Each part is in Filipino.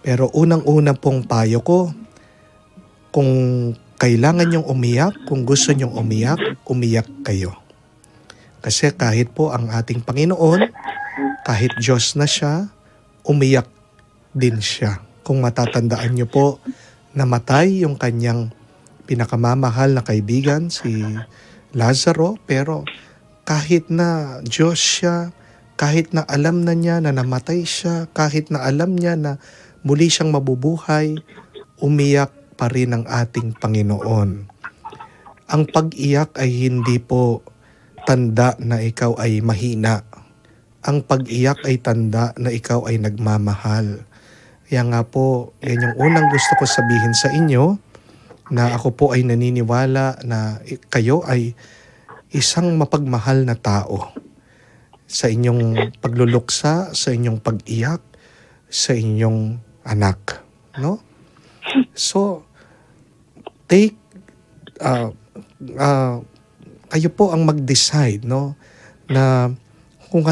Pero unang-una pong payo ko, kung kailangan nyong umiyak, kung gusto nyong umiyak, umiyak kayo. Kasi kahit po ang ating Panginoon, kahit Diyos na siya, umiyak din siya. Kung matatandaan nyo po, namatay yung kanyang pinakamamahal na kaibigan, si Lazaro, pero kahit na Diyos siya, kahit na alam na niya na namatay siya, kahit na alam niya na muli siyang mabubuhay, umiyak pa rin ang ating Panginoon. Ang pag-iyak ay hindi po tanda na ikaw ay mahina. Ang pag-iyak ay tanda na ikaw ay nagmamahal. Kaya nga po, yan yung unang gusto ko sabihin sa inyo, na ako po ay naniniwala na kayo ay isang mapagmahal na tao. Sa inyong pagluluksa, sa inyong pag-iyak, sa inyong anak. No? So, kayo po ang mag-decide, no, na kung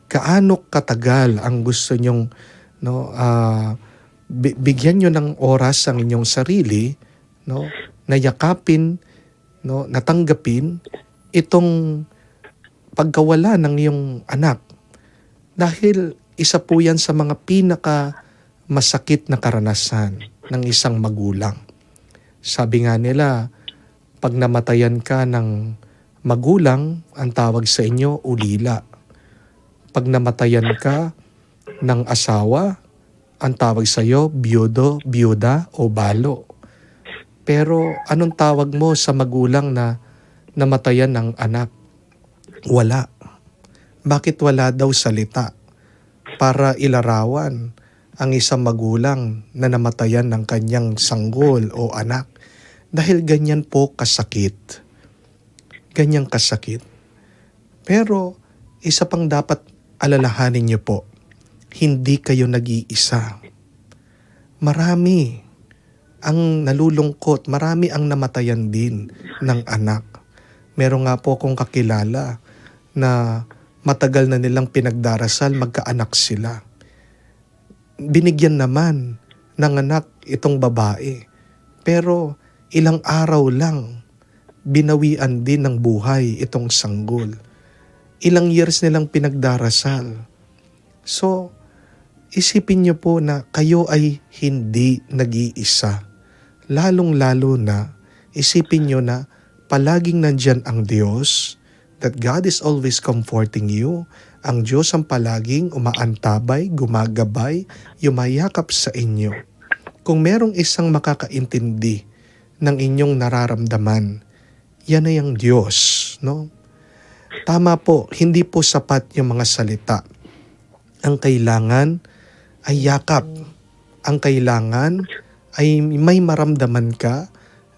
gaano katagal ang gusto nyong, no, bigyan nyo ng oras ang inyong sarili, no, na yakapin, no, natanggapin itong pagkawala ng iyong anak. Dahil isa po yan sa mga pinaka masakit na karanasan ng isang magulang. Sabi nga nila, pag namatayan ka ng magulang, ang tawag sa inyo, ulila. Pag namatayan ka ng asawa, ang tawag sa iyo, biyudo, biyuda o balo. Pero anong tawag mo sa magulang na namatayan ng anak? Wala. Bakit wala daw salita para ilarawan ang isang magulang na namatayan ng kanyang sanggol o anak? Dahil ganyan po kasakit. Ganyang kasakit. Pero isa pang dapat alalahanin niyo po, hindi kayo nag-iisa. Marami ang nalulungkot, marami ang namatayan din ng anak. Meron nga po akong kakilala na matagal na nilang pinagdarasal, magkaanak sila. Binigyan naman ng anak itong babae. Pero ilang araw lang, binawian din ng buhay itong sanggol. Ilang years nilang pinagdarasal. So, isipin niyo po na kayo ay hindi nag-iisa. Lalong-lalo na, isipin niyo na palaging nandyan ang Diyos, that God is always comforting you. Ang Diyos ang palaging umaantabay, gumagabay, yumayakap sa inyo. Kung merong isang makakaintindi ng inyong nararamdaman, yan ay ang Diyos, no? Tama po, hindi po sapat yung mga salita. Ang kailangan ay yakap. Ang kailangan ay may maramdaman ka,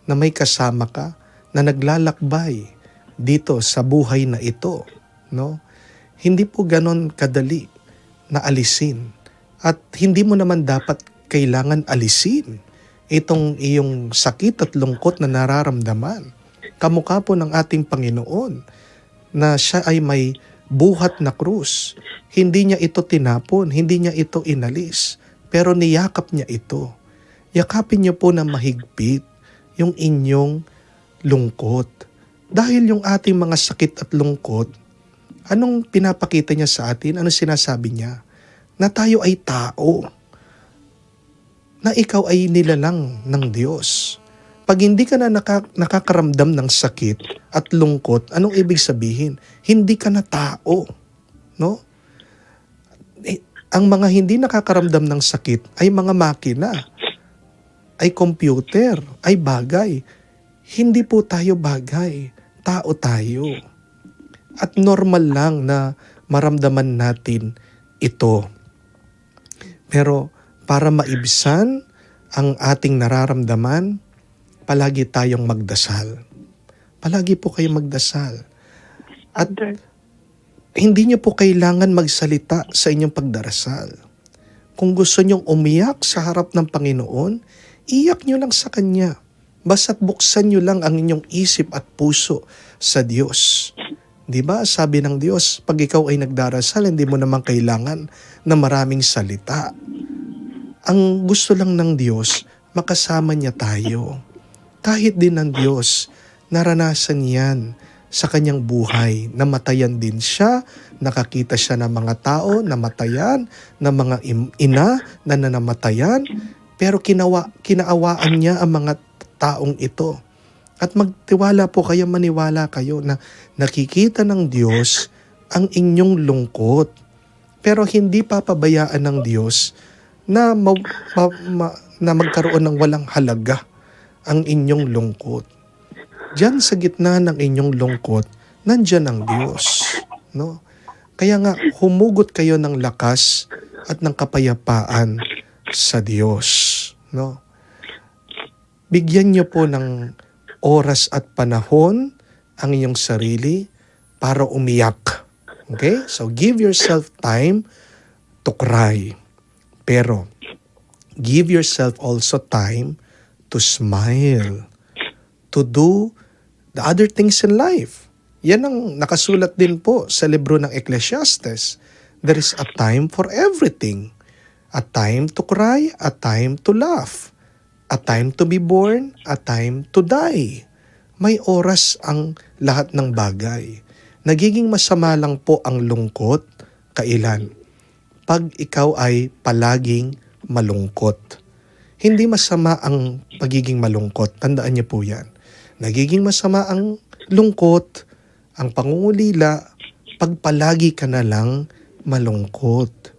na may kasama ka, na naglalakbay dito sa buhay na ito, no? Hindi po ganon kadali na alisin. At hindi mo naman dapat kailangan alisin itong iyong sakit at lungkot na nararamdaman. Kamukha po ng ating Panginoon na siya ay may buhat na krus. Hindi niya ito tinapon, hindi niya ito inalis, pero niyakap niya ito. Yakapin niyo po na mahigpit yung inyong lungkot. Dahil yung ating mga sakit at lungkot, anong pinapakita niya sa atin? Anong sinasabi niya? Na tayo ay tao. Na ikaw ay nilalang ng Diyos. Pag hindi ka na nakakaramdam ng sakit at lungkot, anong ibig sabihin? Hindi ka na tao. No? Ang mga hindi nakakaramdam ng sakit ay mga makina, ay computer, ay bagay. Hindi po tayo bagay. Tao tayo. At normal lang na maramdaman natin ito. Pero para maibsan ang ating nararamdaman, palagi tayong magdasal. Palagi po kayong magdasal. At hindi niyo po kailangan magsalita sa inyong pagdarasal. Kung gusto niyong umiyak sa harap ng Panginoon, iyak niyo lang sa Kanya. Basta't buksan niyo lang ang inyong isip at puso sa Diyos. Di ba? Sabi ng Diyos, pag ikaw ay nagdarasal, hindi mo naman kailangan na maraming salita. Ang gusto lang ng Diyos, makasama niya tayo. Kahit din ng Diyos, naranasan yan sa kanyang buhay. Namatayan din siya, nakakita siya ng mga tao, namatayan, ng mga ina na nanamatayan, pero kinaawaan niya ang mga taong ito. At magtiwala po kayo, maniwala kayo na nakikita ng Diyos ang inyong lungkot. Pero hindi papabayaan ng Diyos na na magkaroon ng walang halaga ang inyong lungkot. Diyan sa gitna ng inyong lungkot, nandiyan ang Diyos, no? Kaya nga humugot kayo ng lakas at ng kapayapaan sa Diyos, no? Bigyan niyo po ng oras at panahon ang inyong sarili para umiyak. Okay? So give yourself time to cry. Pero give yourself also time to smile, to do the other things in life. Yan ang nakasulat din po sa libro ng Ecclesiastes. There is a time for everything. A time to cry, a time to laugh. A time to be born, a time to die. May oras ang lahat ng bagay. Nagiging masama lang po ang lungkot, kailan? Pag ikaw ay palaging malungkot. Hindi masama ang pagiging malungkot. Tandaan niyo po yan. Nagiging masama ang lungkot, ang pangungulila, pag palagi ka na lang malungkot.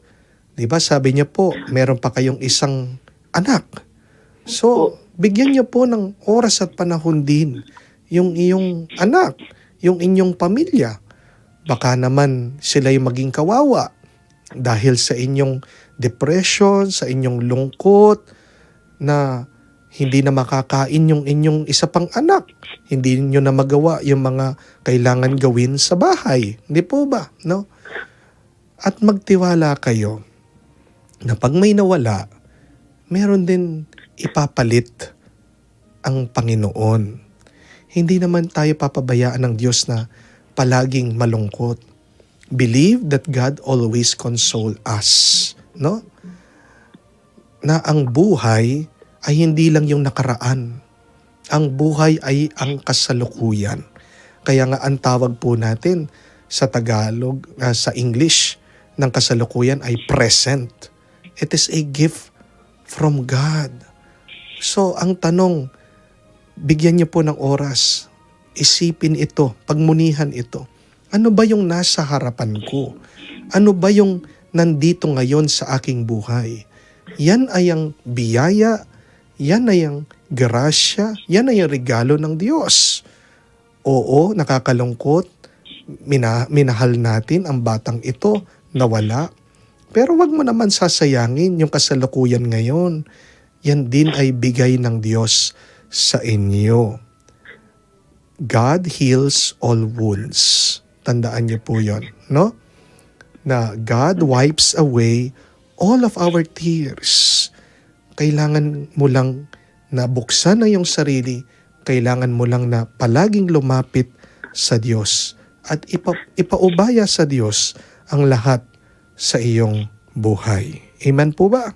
Diba sabi niyo po, meron pa kayong isang anak. So, bigyan niyo po ng oras at panahon din yung iyong anak, yung inyong pamilya. Baka naman sila'y maging kawawa dahil sa inyong depression, sa inyong lungkot, na hindi na makakain yung inyong isa pang anak. Hindi niyo na magawa yung mga kailangan gawin sa bahay. Hindi po ba? No? At magtiwala kayo na pag may nawala, meron din ipapalit ang Panginoon. Hindi naman tayo papabayaan ng Diyos na palaging malungkot. Believe that God always console us. No? Na ang buhay ay hindi lang yung nakaraan. Ang buhay ay ang kasalukuyan. Kaya nga ang tawag po natin sa Tagalog, sa English, ng kasalukuyan ay present. It is a gift from God. So ang tanong, bigyan niyo po ng oras. Isipin ito, pagmunihan ito. Ano ba yung nasa harapan ko? Ano ba yung nandito ngayon sa aking buhay? Yan ay ang biyaya, yan ay ang grasya, yan ay ang regalo ng Diyos. Oo, nakakalungkot, minahal natin ang batang ito, nawala. Pero wag mo naman sasayangin yung kasalukuyan ngayon. Yan din ay bigay ng Diyos sa inyo. God heals all wounds. Tandaan niyo po yon, no? Na God wipes away all of our tears. Kailangan mo lang na buksan ang iyong sarili. Kailangan mo lang na palaging lumapit sa Diyos at ipaubaya sa Diyos ang lahat sa iyong buhay. Amen po ba?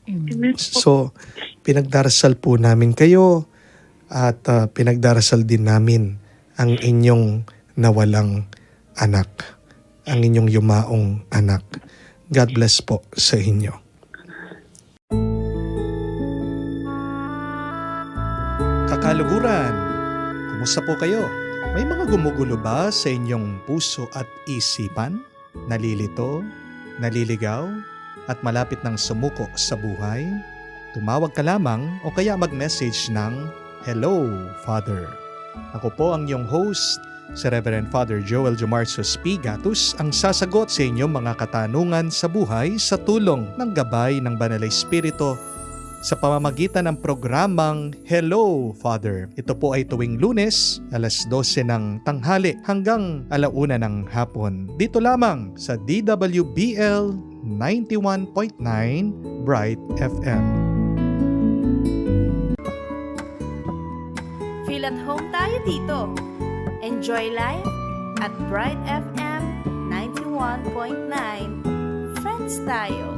Amen. So, pinagdarasal po namin kayo at pinagdarasal din namin ang inyong nawalang anak, ang inyong yumaong anak. God bless po sa inyo. Kakaluguran, kumusta po kayo? May mga gumugulo ba sa inyong puso at isipan? Nalilito, naliligaw, at malapit ng sumuko sa buhay? Tumawag ka lamang o kaya mag-message ng Hello, Father. Ako po ang iyong host, si Reverend Father Joel Jomarsos P. Gatus, ang sasagot sa inyong mga katanungan sa buhay sa tulong ng gabay ng Banal na Espiritu sa pamamagitan ng programang Hello, Father. Ito po ay tuwing Lunes, alas 12 ng tanghali hanggang 1:00 ng hapon. Dito lamang sa DWBL 91.9 Bright FM. Feel at home tayo dito. Enjoy life at Bright FM 91.9. Friends tayo.